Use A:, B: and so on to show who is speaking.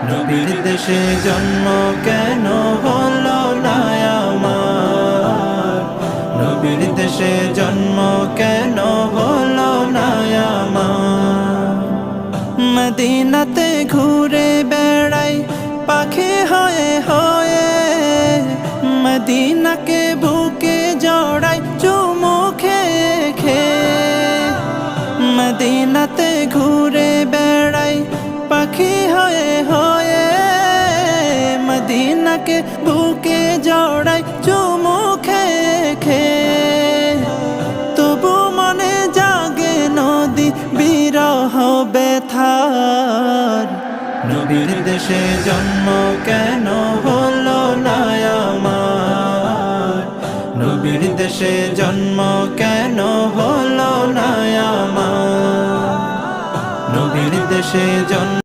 A: নবীর দেশে জন্ম কেন হলো না আমার? নবীর দেশে জন্ম কেন হলো না আমার? মদিনাতে ঘুরে বেড়াই পাখি হয়ে হয়ে, মদিনাকে বুকে জড়াই চুমু খেয়ে খেয়ে। মদিনাতে ঘুরে বেড়াই পাখি হয়ে হয়ে, মদিনাকে বুকে জড়াই চুমু খেয়ে খেয়ে। তবু মনে জাগে নদী বিরহ ব্যথার, নবীর দেশে জন্ম কেন হলো না আমার? নবীর দেশে জন্ম কেন হলো না আমার? নবীর দেশে জন্ম